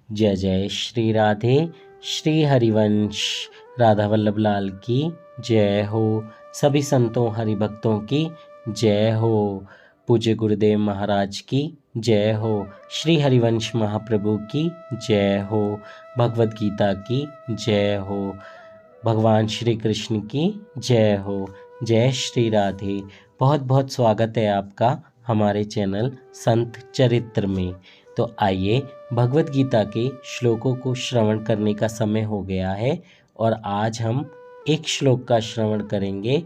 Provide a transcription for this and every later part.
जय जय श्री राधे। श्री हरिवंश राधा वल्लभ लाल की जय हो। सभी संतों हरिभक्तों की जय हो। पूज्य गुरुदेव महाराज की जय हो। श्री हरिवंश महाप्रभु की जय हो। भगवत गीता की जय हो। भगवान श्री कृष्ण की जय हो। जय श्री राधे। बहुत बहुत स्वागत है आपका हमारे चैनल संत चरित्र में। तो आइए भगवत गीता के श्लोकों को श्रवण करने का समय हो गया है और आज हम एक श्लोक का श्रवण करेंगे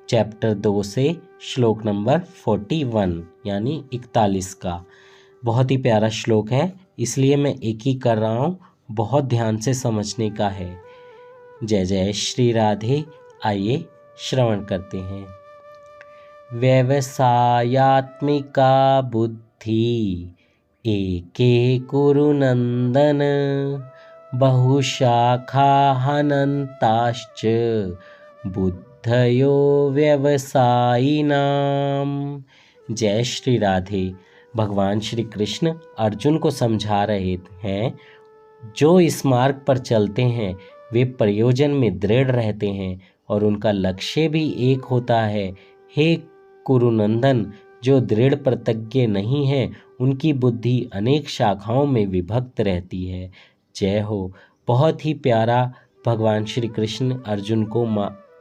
चैप्टर 2 से श्लोक नंबर 41 यानी 41 का। बहुत ही प्यारा श्लोक है, इसलिए मैं एक ही कर रहा हूँ, बहुत ध्यान से समझने का है। जय जय श्री राधे। आइए श्रवण करते हैं। व्यवसायात्मिका बुद्धि एके कुरु नंदन, बहुशाखाहनन्ताश्च बुद्धयो व्यवसायिनाम। जय श्री राधे। भगवान श्री कृष्ण अर्जुन को समझा रहे हैं, जो इस मार्ग पर चलते हैं वे प्रयोजन में दृढ़ रहते हैं और उनका लक्ष्य भी एक होता है। हे कुरुनंदन, जो दृढ़ प्रतिज्ञ नहीं है उनकी बुद्धि अनेक शाखाओं में विभक्त रहती है। जय हो। बहुत ही प्यारा भगवान श्री कृष्ण अर्जुन को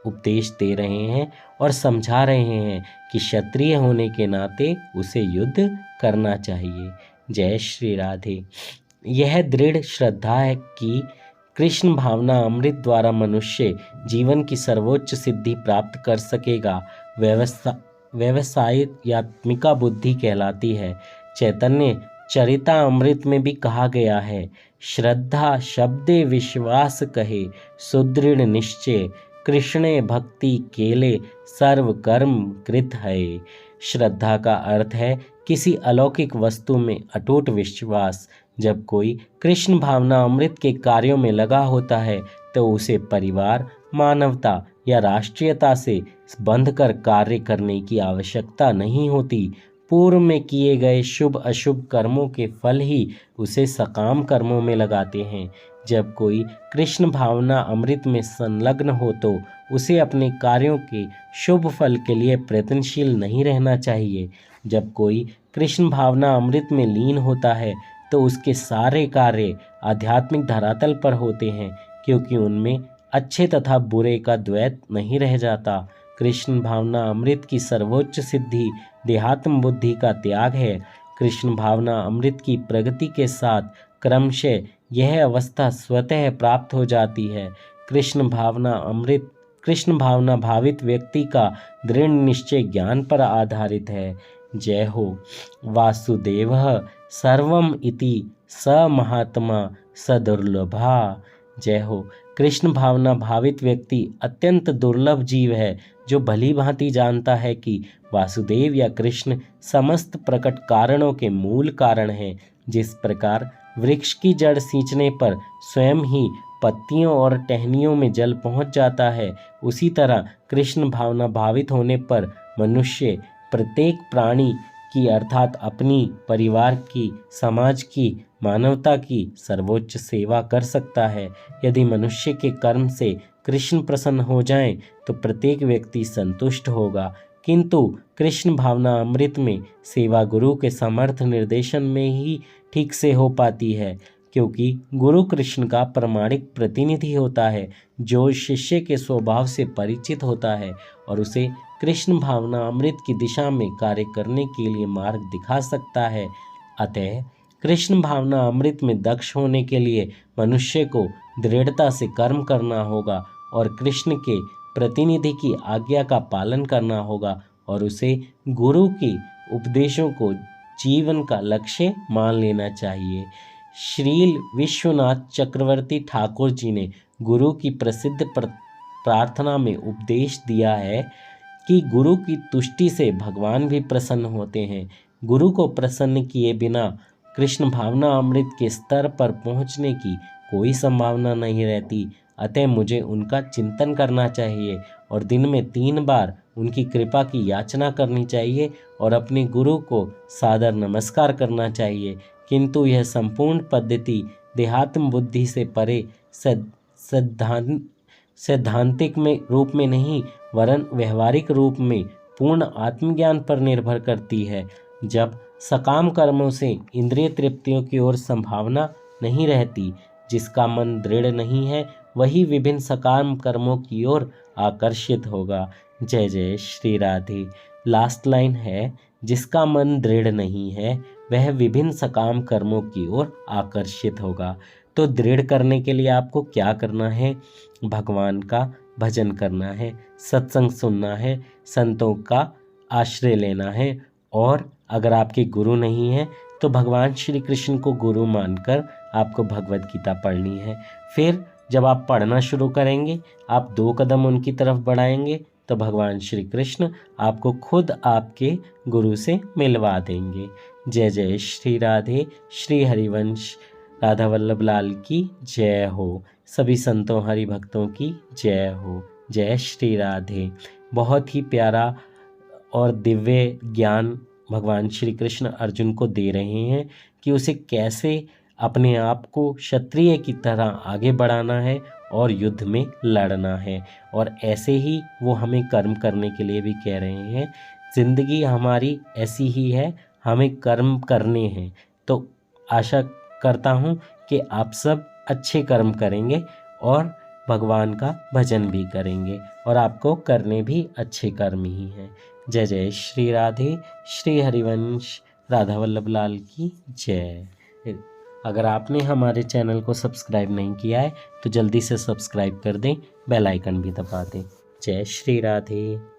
उपदेश दे रहे हैं और समझा रहे हैं कि क्षत्रिय होने के नाते उसे युद्ध करना चाहिए। जय श्री राधे। यह दृढ़ श्रद्धा है कि कृष्ण भावना अमृत द्वारा मनुष्य जीवन की सर्वोच्च सिद्धि प्राप्त कर सकेगा। व्यवसायित्मिका बुद्धि कहलाती है। चैतन्य चरिता अमृत में भी कहा गया है, श्रद्धा शब्दे विश्वास कहे, सुदृढ़ निश्चय कृष्णे भक्ति केले सर्व कर्म कृत है। श्रद्धा का अर्थ है किसी अलौकिक वस्तु में अटूट विश्वास। जब कोई कृष्ण भावना अमृत के कार्यों में लगा होता है तो उसे परिवार, मानवता या राष्ट्रीयता से बंधकर कार्य करने की आवश्यकता नहीं होती। पूर्व में किए गए शुभ अशुभ कर्मों के फल ही उसे सकाम कर्मों में लगाते हैं। जब कोई कृष्ण भावना अमृत में संलग्न हो तो उसे अपने कार्यों के शुभ फल के लिए प्रयत्नशील नहीं रहना चाहिए। जब कोई कृष्ण भावना अमृत में लीन होता है तो उसके सारे कार्य आध्यात्मिक धरातल पर होते हैं, क्योंकि उनमें अच्छे तथा बुरे का द्वैत नहीं रह जाता। कृष्ण भावना अमृत की सर्वोच्च सिद्धि देहात्म बुद्धि का त्याग है। कृष्ण भावना अमृत की प्रगति के साथ क्रमशः यह अवस्था स्वतः प्राप्त हो जाती है। कृष्ण भावना भावित व्यक्ति का दृढ़ निश्चय ज्ञान पर आधारित है। जय हो। वासुदेवः सर्वम इति स महात्मा स दुर्लभा। जय हो। कृष्ण भावना भावित व्यक्ति अत्यंत दुर्लभ जीव है, जो भली भांति जानता है कि वासुदेव या कृष्ण समस्त प्रकट कारणों के मूल कारण हैं। जिस प्रकार वृक्ष की जड़ सींचने पर स्वयं ही पत्तियों और टहनियों में जल पहुंच जाता है, उसी तरह कृष्ण भावना भावित होने पर मनुष्य प्रत्येक प्राणी की अर्थात अपनी, परिवार की, समाज की, मानवता की सर्वोच्च सेवा कर सकता है। यदि मनुष्य के कर्म से कृष्ण प्रसन्न हो जाएं तो प्रत्येक व्यक्ति संतुष्ट होगा, किंतु कृष्ण भावना अमृत में सेवा गुरु के समर्थ निर्देशन में ही ठीक से हो पाती है, क्योंकि गुरु कृष्ण का प्रामाणिक प्रतिनिधि होता है, जो शिष्य के स्वभाव से परिचित होता है और उसे कृष्ण भावना अमृत की दिशा में कार्य करने के लिए मार्ग दिखा सकता है। अतः कृष्ण भावना अमृत में दक्ष होने के लिए मनुष्य को दृढ़ता से कर्म करना होगा और कृष्ण के प्रतिनिधि की आज्ञा का पालन करना होगा और उसे गुरु की उपदेशों को जीवन का लक्ष्य मान लेना चाहिए। श्रील विश्वनाथ चक्रवर्ती ठाकुर जी ने गुरु की प्रसिद्ध प्रार्थना में उपदेश दिया है कि गुरु की तुष्टि से भगवान भी प्रसन्न होते हैं। गुरु को प्रसन्न किए बिना कृष्ण भावना अमृत के स्तर पर पहुंचने की कोई संभावना नहीं रहती। अतः मुझे उनका चिंतन करना चाहिए और दिन में 3 बार उनकी कृपा की याचना करनी चाहिए और अपने गुरु को सादर नमस्कार करना चाहिए। किंतु यह संपूर्ण पद्धति देहात्म बुद्धि से परे सैद्धांतिक में रूप में नहीं वरन व्यवहारिक रूप में पूर्ण आत्मज्ञान पर निर्भर करती है। जब सकाम कर्मों से इंद्रिय तृप्तियों की ओर संभावना नहीं रहती, जिसका मन दृढ़ नहीं है वही विभिन्न सकाम कर्मों की ओर आकर्षित होगा। जय जय श्री राधे। लास्ट लाइन है, जिसका मन दृढ़ नहीं है वह विभिन्न सकाम कर्मों की ओर आकर्षित होगा। तो दृढ़ करने के लिए आपको क्या करना है? भगवान का भजन करना है, सत्संग सुनना है, संतों का आश्रय लेना है, और अगर आपके गुरु नहीं है तो भगवान श्री कृष्ण को गुरु मानकर आपको भगवत गीता पढ़नी है। फिर जब आप पढ़ना शुरू करेंगे, आप 2 कदम उनकी तरफ बढ़ाएंगे तो भगवान श्री कृष्ण आपको खुद आपके गुरु से मिलवा देंगे। जय जय श्री राधे। श्री हरिवंश राधा वल्लभ लाल की जय हो। सभी संतों हरि भक्तों की जय हो। जय श्री राधे। बहुत ही प्यारा और दिव्य ज्ञान भगवान श्री कृष्ण अर्जुन को दे रहे हैं कि उसे कैसे अपने आप को क्षत्रिय की तरह आगे बढ़ाना है और युद्ध में लड़ना है। और ऐसे ही वो हमें कर्म करने के लिए भी कह रहे हैं। ज़िंदगी हमारी ऐसी ही है, हमें कर्म करने हैं। तो आशा करता हूँ कि आप सब अच्छे कर्म करेंगे और भगवान का भजन भी करेंगे, और आपको करने भी अच्छे कर्म ही हैं। जय जय श्री राधे। श्री हरिवंश राधा वल्लभ लाल की जय। अगर आपने हमारे चैनल को सब्सक्राइब नहीं किया है तो जल्दी से सब्सक्राइब कर दें, बेल आइकन भी दबा दें। जय श्री राधे।